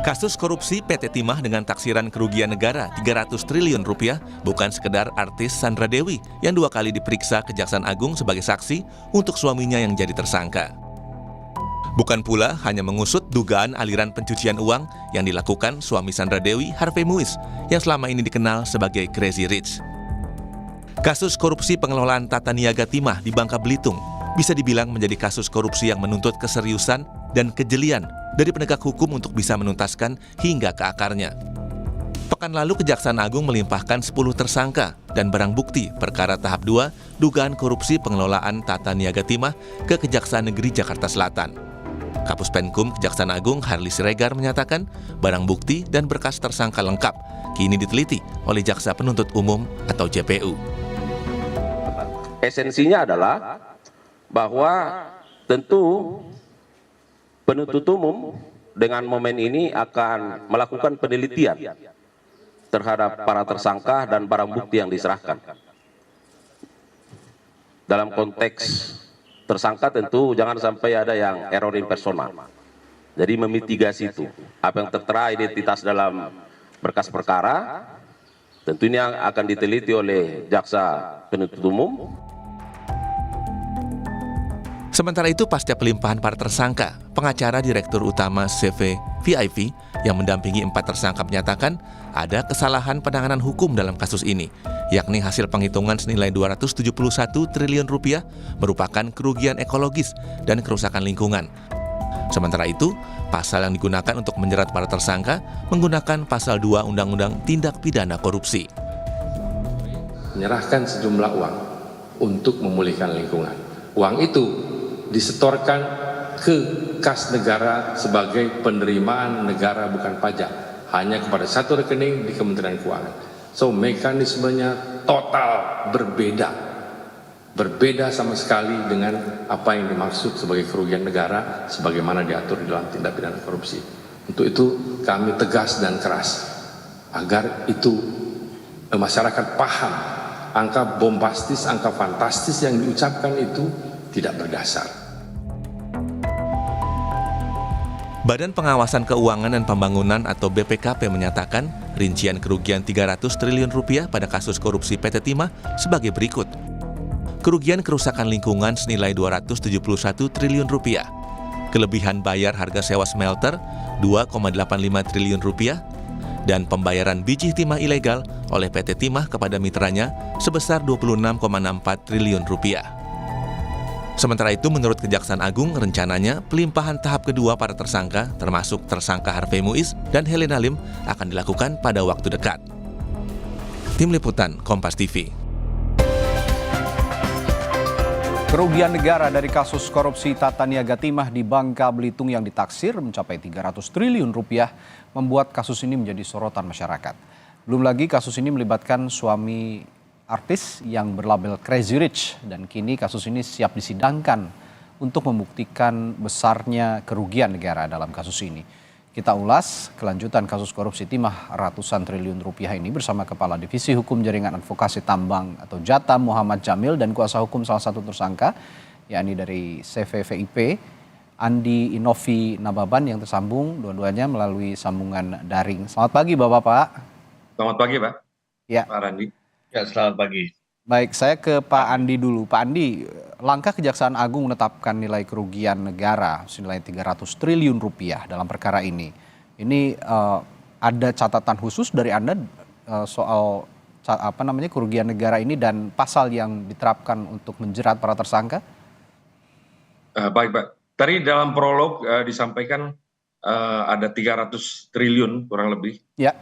Kasus korupsi PT Timah dengan taksiran kerugian negara 300 triliun rupiah bukan sekedar artis Sandra Dewi yang 2 kali diperiksa Kejaksaan Agung sebagai saksi untuk suaminya yang jadi tersangka. Bukan pula hanya mengusut dugaan aliran pencucian uang yang dilakukan suami Sandra Dewi, Harvey Muiz, yang selama ini dikenal sebagai Crazy Rich. Kasus korupsi pengelolaan tata niaga Timah di Bangka Belitung bisa dibilang menjadi kasus korupsi yang menuntut keseriusan dan kejelian dari penegak hukum untuk bisa menuntaskan hingga ke akarnya. Pekan lalu Kejaksaan Agung melimpahkan 10 tersangka dan barang bukti perkara tahap 2 dugaan korupsi pengelolaan tata niaga Timah ke Kejaksaan Negeri Jakarta Selatan. Kapus Penkum Kejaksaan Agung Harli Siregar menyatakan barang bukti dan berkas tersangka lengkap kini diteliti oleh Jaksa Penuntut Umum atau JPU. Esensinya adalah bahwa tentu penuntut umum dengan momen ini akan melakukan penelitian terhadap para tersangka dan barang bukti yang diserahkan. Dalam konteks tersangka tentu jangan sampai ada yang error impersonal. Jadi memitigasi itu. Apa yang tertera identitas dalam berkas perkara tentu ini yang akan diteliti oleh Jaksa Penuntut Umum. Sementara itu, pasca pelimpahan para tersangka, pengacara Direktur Utama CV VIP yang mendampingi 4 tersangka menyatakan ada kesalahan penanganan hukum dalam kasus ini, yakni hasil penghitungan senilai 271 triliun rupiah merupakan kerugian ekologis dan kerusakan lingkungan. Sementara itu, pasal yang digunakan untuk menjerat para tersangka menggunakan pasal 2 Undang-Undang Tindak Pidana Korupsi. Menyerahkan sejumlah uang untuk memulihkan lingkungan. Uang itu disetorkan ke kas negara sebagai penerimaan negara bukan pajak, hanya kepada satu rekening di Kementerian Keuangan. So mekanismenya total berbeda sama sekali dengan apa yang dimaksud sebagai kerugian negara sebagaimana diatur di dalam tindak pidana korupsi. Untuk itu kami tegas dan keras agar itu masyarakat paham angka bombastis, angka fantastis yang diucapkan itu tidak berdasar. Badan Pengawasan Keuangan dan Pembangunan atau BPKP menyatakan rincian kerugian 300 triliun rupiah pada kasus korupsi PT Timah sebagai berikut. Kerugian kerusakan lingkungan senilai 271 triliun rupiah. Kelebihan bayar harga sewa smelter 2,85 triliun rupiah dan pembayaran biji timah ilegal oleh PT Timah kepada mitranya sebesar 26,64 triliun rupiah. Sementara itu, menurut Kejaksaan Agung, rencananya pelimpahan tahap kedua para tersangka, termasuk tersangka Harvey Muiz dan Helena Lim, akan dilakukan pada waktu dekat. Tim Liputan, Kompas TV. Kerugian negara dari kasus korupsi tata niaga Timah di Bangka Belitung yang ditaksir mencapai 300 triliun rupiah membuat kasus ini menjadi sorotan masyarakat. Belum lagi kasus ini melibatkan suami artis yang berlabel Crazy Rich dan kini kasus ini siap disidangkan untuk membuktikan besarnya kerugian negara dalam kasus ini. Kita ulas kelanjutan kasus korupsi Timah ratusan triliun rupiah ini bersama Kepala Divisi Hukum Jaringan Advokasi Tambang atau Jatam Muhammad Jamil dan kuasa hukum salah satu tersangka yakni dari CVVIP Andi Inovi Nababan yang tersambung dua-duanya melalui sambungan daring. Selamat pagi Bapak-Bapak. Selamat pagi Pak. Ya. Pak Randi. Ya, selamat pagi. Baik, saya ke Pak Andi dulu. Pak Andi, langkah Kejaksaan Agung menetapkan nilai kerugian negara senilai 300 triliun rupiah dalam perkara ini. Ini ada catatan khusus dari Anda soal kerugian negara ini dan pasal yang diterapkan untuk menjerat para tersangka? Baik Pak. Tadi dalam prolog disampaikan ada 300 triliun kurang lebih ya.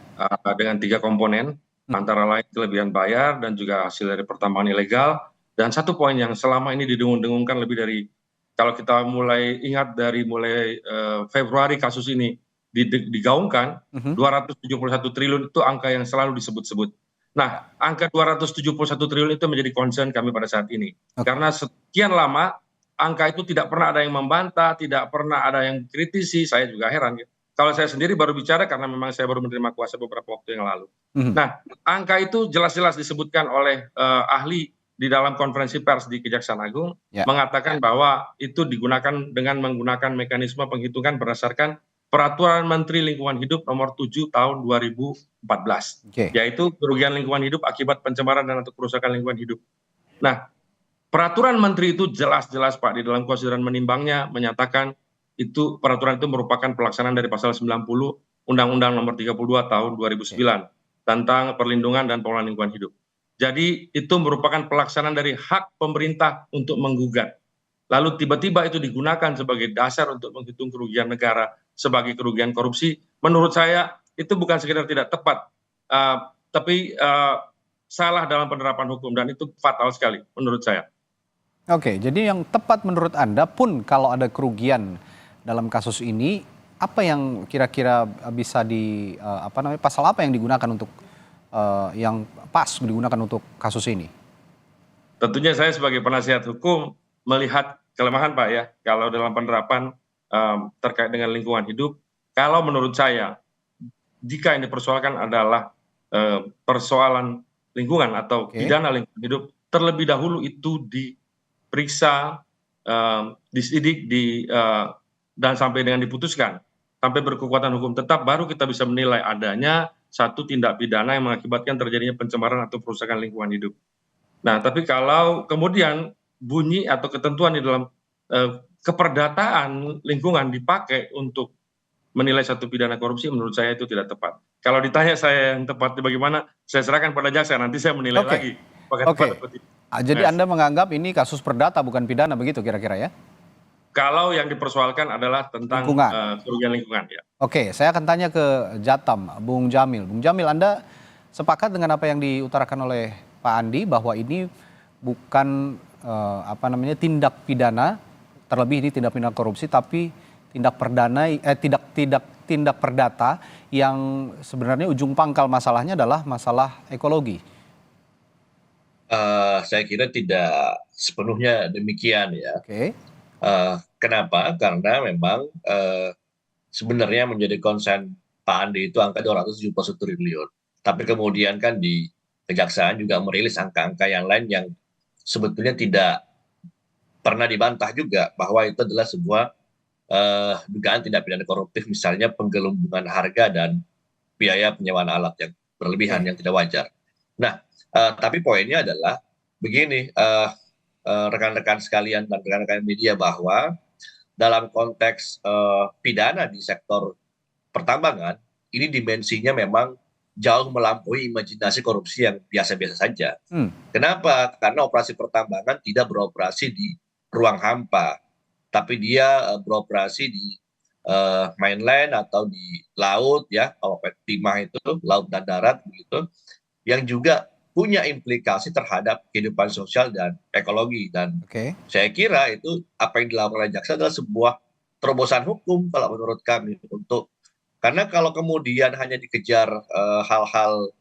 Dengan 3 komponen. Antara lain kelebihan bayar dan juga hasil dari pertambangan ilegal. Dan satu poin yang selama ini didengung-dengungkan lebih dari, kalau kita mulai ingat dari mulai Februari kasus ini digaungkan, 271 triliun itu angka yang selalu disebut-sebut. Nah, angka 271 triliun itu menjadi concern kami pada saat ini. Karena sekian lama angka itu tidak pernah ada yang membantah, tidak pernah ada yang kritisi, saya juga heran. Kalau saya sendiri baru bicara karena memang saya baru menerima kuasa beberapa waktu yang lalu. Nah, angka itu jelas-jelas disebutkan oleh ahli di dalam konferensi pers di Kejaksaan Agung, mengatakan bahwa itu digunakan dengan menggunakan mekanisme penghitungan berdasarkan Peraturan Menteri Lingkungan Hidup nomor 7 tahun 2014, Oke. yaitu kerugian lingkungan hidup akibat pencemaran dan atau kerusakan lingkungan hidup. Nah, peraturan menteri itu jelas-jelas Pak di dalam konsideran menimbangnya menyatakan itu peraturan itu merupakan pelaksanaan dari pasal 90 Undang-Undang nomor 32 tahun 2009 tentang perlindungan dan pengelolaan lingkungan hidup. Jadi itu merupakan pelaksanaan dari hak pemerintah untuk menggugat. Lalu tiba-tiba itu digunakan sebagai dasar untuk menghitung kerugian negara sebagai kerugian korupsi. Menurut saya itu bukan sekedar tidak tepat, tapi salah dalam penerapan hukum dan itu fatal sekali menurut saya. Oke, jadi yang tepat menurut Anda pun kalau ada kerugian dalam kasus ini, apa yang kira-kira bisa pasal apa yang digunakan untuk yang pas digunakan untuk kasus ini? Tentunya saya sebagai penasihat hukum melihat kelemahan Pak ya, kalau dalam penerapan terkait dengan lingkungan hidup, kalau menurut saya jika yang dipersoalkan adalah persoalan lingkungan atau pidana lingkungan hidup, terlebih dahulu itu diperiksa, disidik, dan sampai dengan diputuskan, sampai berkekuatan hukum tetap, baru kita bisa menilai adanya satu tindak pidana yang mengakibatkan terjadinya pencemaran atau perusakan lingkungan hidup. Nah, tapi kalau kemudian bunyi atau ketentuan di dalam keperdataan lingkungan dipakai untuk menilai satu pidana korupsi, menurut saya itu tidak tepat. Kalau ditanya saya yang tepat bagaimana, saya serahkan pada jaksa, nanti saya menilai lagi. Oke. Jadi Anda menganggap ini kasus perdata bukan pidana begitu kira-kira ya? Kalau yang dipersoalkan adalah tentang kerugian lingkungan ya. Oke, saya akan tanya ke Jatam, Bung Jamil. Bung Jamil, Anda sepakat dengan apa yang diutarakan oleh Pak Andi bahwa ini bukan tindak pidana, terlebih ini tindak pidana korupsi, tapi tindak perdata yang sebenarnya ujung pangkal masalahnya adalah masalah ekologi. Saya kira tidak sepenuhnya demikian ya. Oke. Kenapa? Karena memang sebenarnya menjadi konsen Pak Andi itu angka 271 triliun. Tapi kemudian kan di Kejaksaan juga merilis angka-angka yang lain yang sebetulnya tidak pernah dibantah juga bahwa itu adalah sebuah dugaan tindak pidana koruptif, misalnya penggelembungan harga dan biaya penyewaan alat yang berlebihan yang tidak wajar. Nah, tapi poinnya adalah begini, rekan-rekan sekalian dan rekan-rekan media, bahwa dalam konteks pidana di sektor pertambangan ini dimensinya memang jauh melampaui imajinasi korupsi yang biasa-biasa saja. Kenapa? Karena operasi pertambangan tidak beroperasi di ruang hampa, tapi dia beroperasi di mainland atau di laut ya, kalau timah itu laut dan darat begitu, yang juga punya implikasi terhadap kehidupan sosial dan ekologi. Dan saya kira itu apa yang dilakukan oleh jaksa adalah sebuah terobosan hukum kalau menurut kami, karena kalau kemudian hanya dikejar hal-hal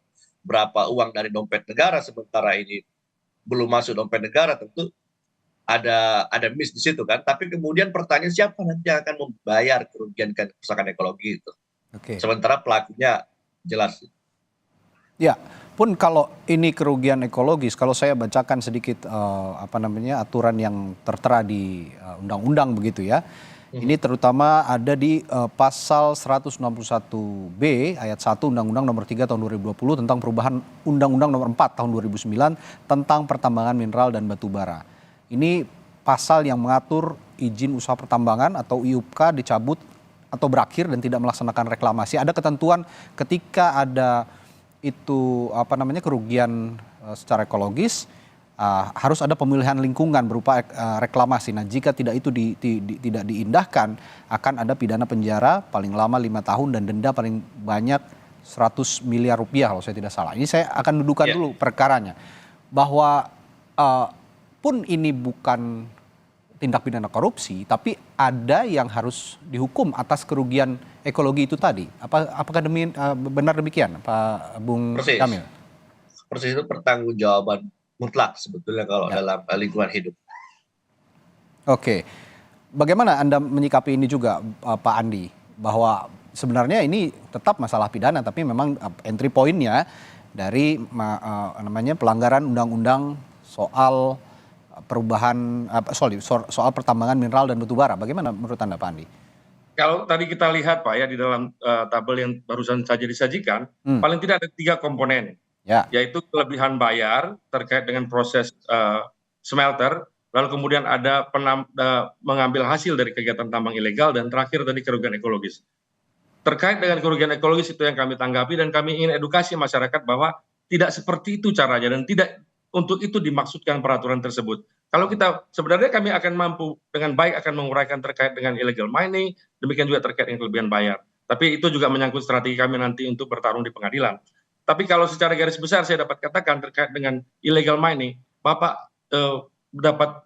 berapa uang dari dompet negara, sementara ini belum masuk dompet negara, tentu ada miss di situ kan. Tapi kemudian pertanyaan, siapa nanti yang akan membayar kerugian kerusakan ekologi itu? Sementara pelakunya jelas. Ya, pun kalau ini kerugian ekologis, kalau saya bacakan sedikit aturan yang tertera di undang-undang begitu ya. Ini terutama ada di pasal 161B ayat 1 Undang-Undang nomor 3 tahun 2020 tentang perubahan Undang-Undang nomor 4 tahun 2009 tentang pertambangan mineral dan batu bara. Ini pasal yang mengatur izin usaha pertambangan atau IUPK dicabut atau berakhir dan tidak melaksanakan reklamasi. Ada ketentuan ketika ada itu kerugian secara ekologis, harus ada pemilihan lingkungan berupa reklamasi. Nah, jika tidak itu tidak diindahkan, akan ada pidana penjara paling lama 5 tahun dan denda paling banyak 100 miliar rupiah kalau saya tidak salah. Ini saya akan dudukan dulu perkaranya, bahwa pun ini bukan tindak pidana korupsi, tapi ada yang harus dihukum atas kerugian ekologi itu tadi. Apakah benar demikian, Pak Bung Jamil? Persis, itu pertanggungjawaban mutlak sebetulnya kalau dalam lingkungan hidup. Oke. Bagaimana Anda menyikapi ini juga, Pak Andi, bahwa sebenarnya ini tetap masalah pidana, tapi memang entry point-nya dari pelanggaran undang-undang soal soal pertambangan mineral dan batu bara. Bagaimana menurut Anda, Pak Andi? kalau tadi kita lihat Pak ya di dalam tabel yang barusan saja disajikan, paling tidak ada 3 komponen, Ya, yaitu kelebihan bayar terkait dengan proses smelter, lalu kemudian ada mengambil hasil dari kegiatan tambang ilegal, dan terakhir tadi kerugian ekologis. Terkait dengan kerugian ekologis itu yang kami tanggapi, dan kami ingin edukasi masyarakat bahwa tidak seperti itu caranya dan tidak untuk itu dimaksudkan peraturan tersebut. Kalau kita sebenarnya kami akan mampu dengan baik akan menguraikan terkait dengan illegal mining, demikian juga terkait dengan kelebihan bayar. Tapi itu juga menyangkut strategi kami nanti untuk bertarung di pengadilan. Tapi kalau secara garis besar saya dapat katakan terkait dengan illegal mining, Bapak dapat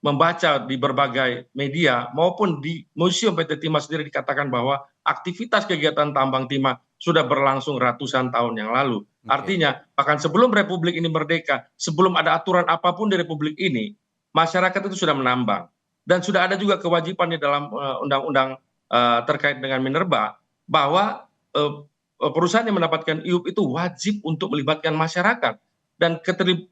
membaca di berbagai media maupun di Museum PT Timah sendiri dikatakan bahwa aktivitas kegiatan tambang timah sudah berlangsung ratusan tahun yang lalu. Artinya, bahkan sebelum Republik ini merdeka, sebelum ada aturan apapun di Republik ini, masyarakat itu sudah menambang. Dan sudah ada juga kewajiban di dalam undang-undang terkait dengan minerba, bahwa perusahaan yang mendapatkan IUP itu wajib untuk melibatkan masyarakat. Dan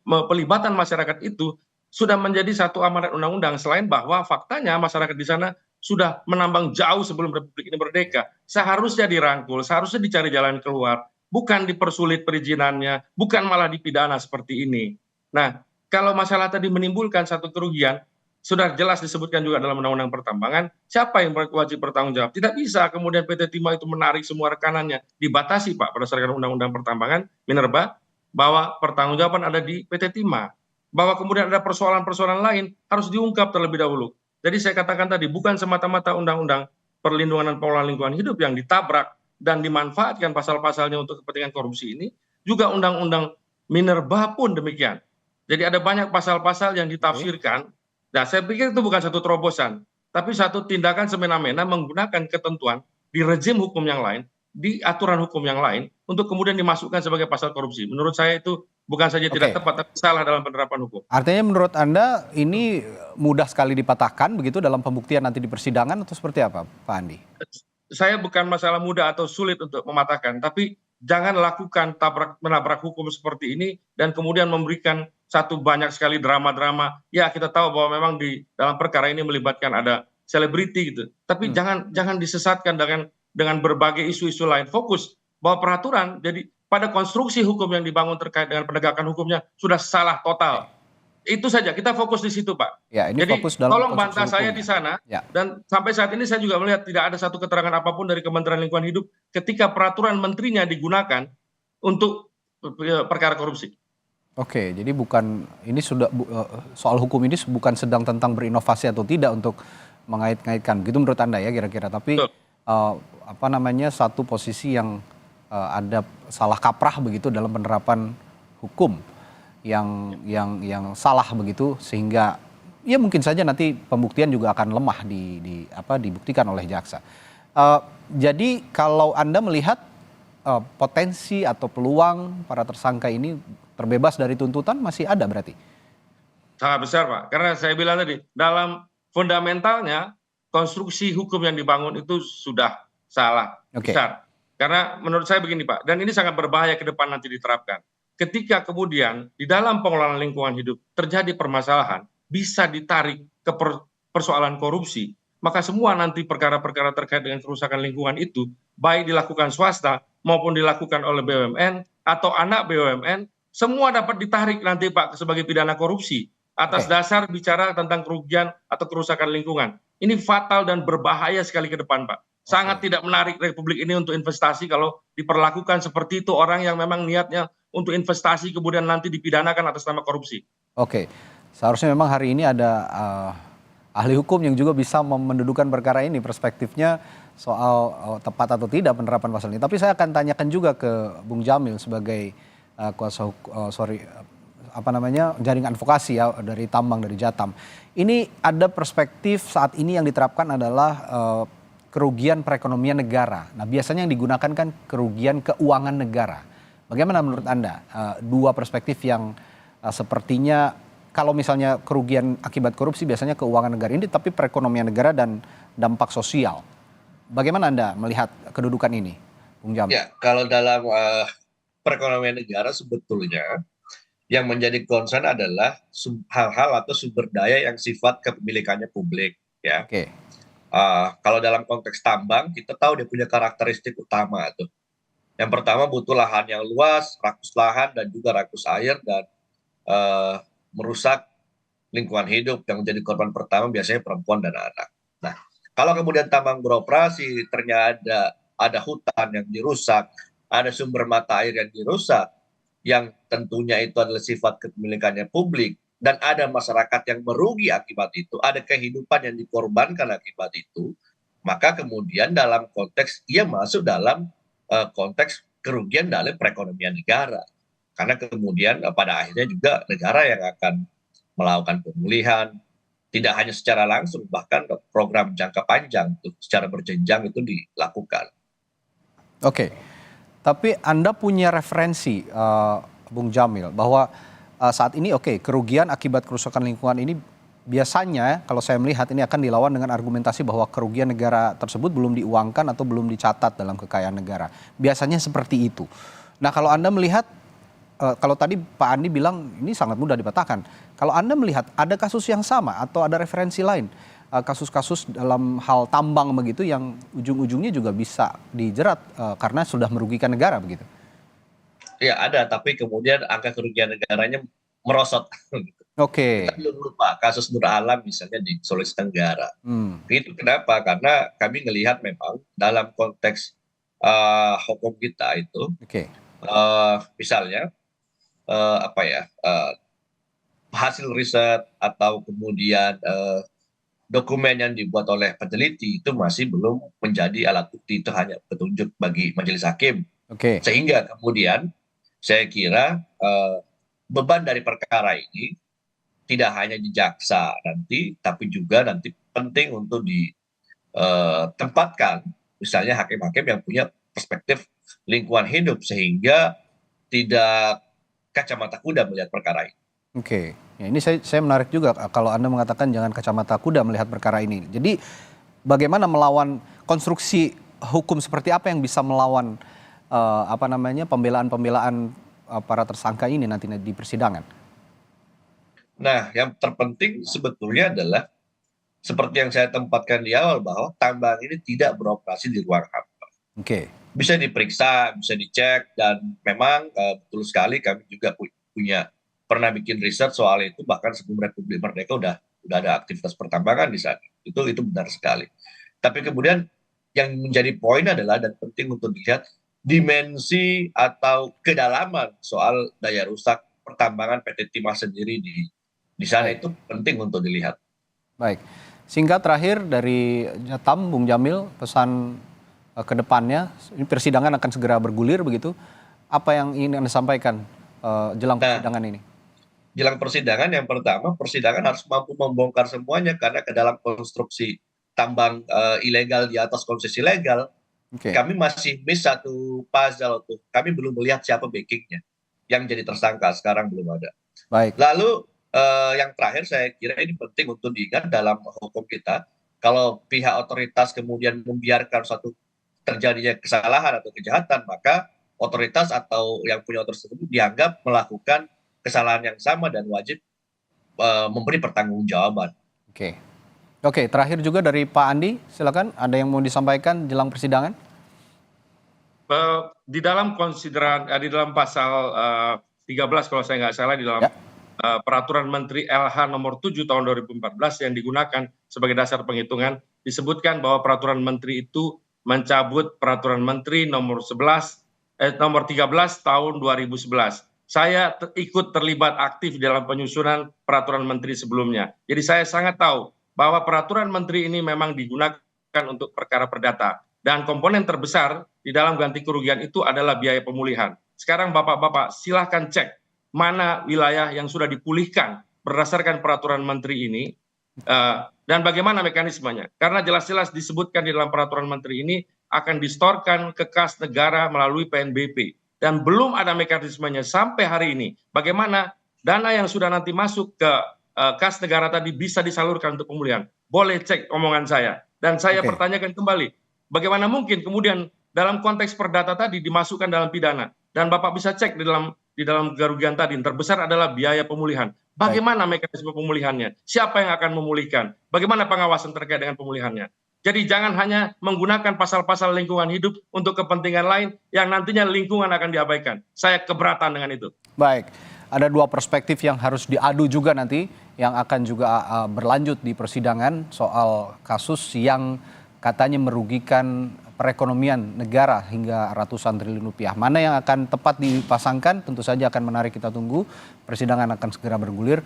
pelibatan masyarakat itu sudah menjadi satu amanat undang-undang, selain bahwa faktanya masyarakat di sana sudah menambang jauh sebelum Republik ini merdeka. Seharusnya dirangkul, seharusnya dicari jalan keluar, bukan dipersulit perizinannya, bukan malah dipidana seperti ini. Nah, kalau masalah tadi menimbulkan satu kerugian, sudah jelas disebutkan juga dalam undang-undang pertambangan, siapa yang wajib bertanggung jawab. Tidak bisa kemudian PT Timah itu menarik semua rekanannya. Dibatasi Pak berdasarkan undang-undang pertambangan, minerba, bahwa pertanggungjawaban ada di PT Timah. Bahwa kemudian ada persoalan-persoalan lain harus diungkap terlebih dahulu. Jadi saya katakan tadi, bukan semata-mata undang-undang perlindungan dan pengelolaan lingkungan hidup yang ditabrak dan dimanfaatkan pasal-pasalnya untuk kepentingan korupsi ini, juga undang-undang minerba pun demikian. Jadi ada banyak pasal-pasal yang ditafsirkan. Nah, saya pikir itu bukan satu terobosan, tapi satu tindakan semena-mena menggunakan ketentuan di rezim hukum yang lain, di aturan hukum yang lain, untuk kemudian dimasukkan sebagai pasal korupsi. Menurut saya itu bukan saja tidak tepat, tapi salah dalam penerapan hukum. artinya menurut Anda ini mudah sekali dipatahkan begitu dalam pembuktian nanti di persidangan atau seperti apa, Pak Andi? Saya bukan masalah mudah atau sulit untuk mematahkan, tapi jangan lakukan menabrak hukum seperti ini dan kemudian memberikan satu banyak sekali drama-drama. Ya, kita tahu bahwa memang di dalam perkara ini melibatkan ada selebriti gitu. Tapi jangan disesatkan dengan berbagai isu-isu lain. Fokus bahwa peraturan, jadi pada konstruksi hukum yang dibangun terkait dengan penegakan hukumnya sudah salah total. Itu saja, kita fokus di situ Pak. Ya, ini jadi fokus dalam tolong bantah konstruksi saya hukum. di sana. Ya. Dan sampai saat ini saya juga melihat tidak ada satu keterangan apapun dari Kementerian Lingkungan Hidup ketika peraturan menterinya digunakan untuk perkara korupsi. Oke, jadi bukan ini sudah soal hukum ini bukan sedang tentang berinovasi atau tidak untuk mengait-ngaitkan, begitu menurut Anda ya kira-kira. Tapi apa namanya, satu posisi yang ada salah kaprah begitu dalam penerapan hukum yang salah begitu, sehingga ya mungkin saja nanti pembuktian juga akan lemah dibuktikan oleh jaksa. Jadi kalau Anda melihat potensi atau peluang para tersangka ini terbebas dari tuntutan masih ada berarti? Sangat besar Pak, karena saya bilang tadi dalam fundamentalnya konstruksi hukum yang dibangun itu sudah salah besar. Karena menurut saya begini Pak, dan ini sangat berbahaya ke depan nanti diterapkan. Ketika kemudian di dalam pengelolaan lingkungan hidup terjadi permasalahan, bisa ditarik ke persoalan korupsi, maka semua nanti perkara-perkara terkait dengan kerusakan lingkungan itu, baik dilakukan swasta maupun dilakukan oleh BUMN atau anak BUMN, semua dapat ditarik nanti Pak sebagai pidana korupsi atas dasar bicara tentang kerugian atau kerusakan lingkungan. Ini fatal dan berbahaya sekali ke depan Pak. Sangat tidak menarik Republik ini untuk investasi kalau diperlakukan seperti itu, orang yang memang niatnya untuk investasi kemudian nanti dipidanakan atas nama korupsi. Oke, seharusnya memang hari ini ada ahli hukum yang juga bisa mendudukan perkara ini, perspektifnya soal tepat atau tidak penerapan pasal ini. Tapi saya akan tanyakan juga ke Bung Jamil sebagai jaringan advokasi ya dari tambang, dari Jatam. Ini ada perspektif saat ini yang diterapkan adalah kerugian perekonomian negara. Nah, biasanya yang digunakan kan kerugian keuangan negara. Bagaimana menurut Anda dua perspektif yang sepertinya kalau misalnya kerugian akibat korupsi biasanya keuangan negara ini, tapi perekonomian negara dan dampak sosial. Bagaimana Anda melihat kedudukan ini, Bung Jamil? Ya, kalau dalam perekonomian negara sebetulnya yang menjadi concern adalah hal-hal atau sumber daya yang sifat kepemilikannya publik, ya. Kalau dalam konteks tambang, kita tahu dia punya karakteristik utama tuh. Yang pertama butuh lahan yang luas, rakus lahan dan juga rakus air dan merusak lingkungan hidup. Yang menjadi korban pertama biasanya perempuan dan anak. Nah, kalau kemudian tambang beroperasi, ternyata ada hutan yang dirusak, ada sumber mata air yang dirusak, yang tentunya itu adalah sifat kepemilikannya publik, dan ada masyarakat yang merugi akibat itu, ada kehidupan yang dikorbankan akibat itu, maka kemudian dalam konteks ia masuk dalam konteks kerugian dalam perekonomian negara. Karena kemudian pada akhirnya juga negara yang akan melakukan pemulihan, tidak hanya secara langsung, bahkan program jangka panjang secara berjenjang itu dilakukan. Oke, tapi Anda punya referensi, Bung Jamil, bahwa saat ini kerugian akibat kerusakan lingkungan ini biasanya kalau saya melihat ini akan dilawan dengan argumentasi bahwa kerugian negara tersebut belum diuangkan atau belum dicatat dalam kekayaan negara. Biasanya seperti itu. Nah, kalau Anda melihat, kalau tadi Pak Andi bilang ini sangat mudah dipatahkan. Kalau Anda melihat ada kasus yang sama atau ada referensi lain, kasus-kasus dalam hal tambang begitu yang ujung-ujungnya juga bisa dijerat karena sudah merugikan negara begitu. Ya ada, tapi kemudian angka kerugian negaranya merosot. Oke. Kita belum lupa kasus Nur Alam misalnya di Sulawesi Tenggara. Itu kenapa? Karena kami melihat memang dalam konteks hukum kita itu, misalnya hasil riset atau kemudian dokumen yang dibuat oleh peneliti itu masih belum menjadi alat bukti, itu hanya petunjuk bagi majelis hakim. Sehingga kemudian saya kira beban dari perkara ini tidak hanya di jaksa nanti, tapi juga nanti penting untuk ditempatkan misalnya hakim-hakim yang punya perspektif lingkungan hidup sehingga tidak kacamata kuda melihat perkara ini. Ya, ini saya menarik juga kalau Anda mengatakan jangan kacamata kuda melihat perkara ini. Jadi bagaimana melawan konstruksi hukum seperti apa yang bisa melawan pembelaan-pembelaan para tersangka ini nanti di persidangan? Nah, yang terpenting sebetulnya adalah seperti yang saya tempatkan di awal bahwa tambang ini tidak beroperasi di ruang hampa. Bisa diperiksa, bisa dicek, dan memang betul sekali kami juga pernah bikin riset soal itu, bahkan sebelum Republik Merdeka udah ada aktivitas pertambangan di sana. Itu benar sekali. Tapi kemudian yang menjadi poin adalah dan penting untuk dilihat dimensi atau kedalaman soal daya rusak pertambangan PT Timah sendiri di sana. Itu penting untuk dilihat. Baik, singkat terakhir dari Jatam, Bung Jamil, pesan ke depannya, ini persidangan akan segera bergulir begitu, apa yang ingin Anda sampaikan jelang persidangan ini? Jelang persidangan, yang pertama, persidangan harus mampu membongkar semuanya karena ke dalam konstruksi tambang ilegal di atas konsesi legal, kami masih miss satu puzzle tuh. Kami belum melihat siapa backingnya yang jadi tersangka, sekarang belum ada. Lalu yang terakhir saya kira ini penting untuk diingat dalam hukum kita, kalau pihak otoritas kemudian membiarkan suatu terjadinya kesalahan atau kejahatan, maka otoritas atau yang punya otoritas tersebut dianggap melakukan kesalahan yang sama dan wajib memberi pertanggungjawaban. Oke, terakhir juga dari Pak Andi, silakan ada yang mau disampaikan jelang persidangan? Di dalam di dalam pasal 13 kalau saya nggak salah di dalam Peraturan Menteri LH nomor 7 tahun 2014 yang digunakan sebagai dasar penghitungan, disebutkan bahwa Peraturan Menteri itu mencabut Peraturan Menteri nomor 13 tahun 2011. Saya ikut terlibat aktif dalam penyusunan peraturan menteri sebelumnya. Jadi saya sangat tahu bahwa peraturan menteri ini memang digunakan untuk perkara perdata. Dan komponen terbesar di dalam ganti kerugian itu adalah biaya pemulihan. Sekarang Bapak-Bapak silahkan cek mana wilayah yang sudah dipulihkan berdasarkan peraturan menteri ini dan bagaimana mekanismenya. Karena jelas-jelas disebutkan di dalam peraturan menteri ini akan distorkan ke kas negara melalui PNBP. Dan belum ada mekanismenya sampai hari ini. Bagaimana dana yang sudah nanti masuk ke kas negara tadi bisa disalurkan untuk pemulihan. Boleh cek omongan saya. Dan saya pertanyakan kembali, bagaimana mungkin kemudian dalam konteks perdata tadi dimasukkan dalam pidana. Dan Bapak bisa cek di dalam kerugian tadi, yang terbesar adalah biaya pemulihan. Bagaimana mekanisme pemulihannya? Siapa yang akan memulihkan? Bagaimana pengawasan terkait dengan pemulihannya? Jadi jangan hanya menggunakan pasal-pasal lingkungan hidup untuk kepentingan lain yang nantinya lingkungan akan diabaikan. Saya keberatan dengan itu. Baik, ada dua perspektif yang harus diadu juga nanti yang akan juga berlanjut di persidangan soal kasus yang katanya merugikan perekonomian negara hingga ratusan triliun rupiah. Mana yang akan tepat dipasangkan tentu saja akan menarik kita tunggu. Persidangan akan segera bergulir.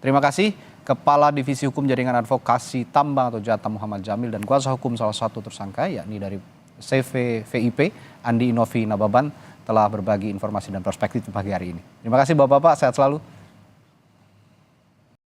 Terima kasih Kepala Divisi Hukum Jaringan Advokasi Tambang atau Jata Muhammad Jamil dan kuasa hukum salah satu tersangka yakni dari CVVIP Andi Inovi Nababan telah berbagi informasi dan perspektif pagi hari ini. Terima kasih Bapak-Bapak, sehat selalu.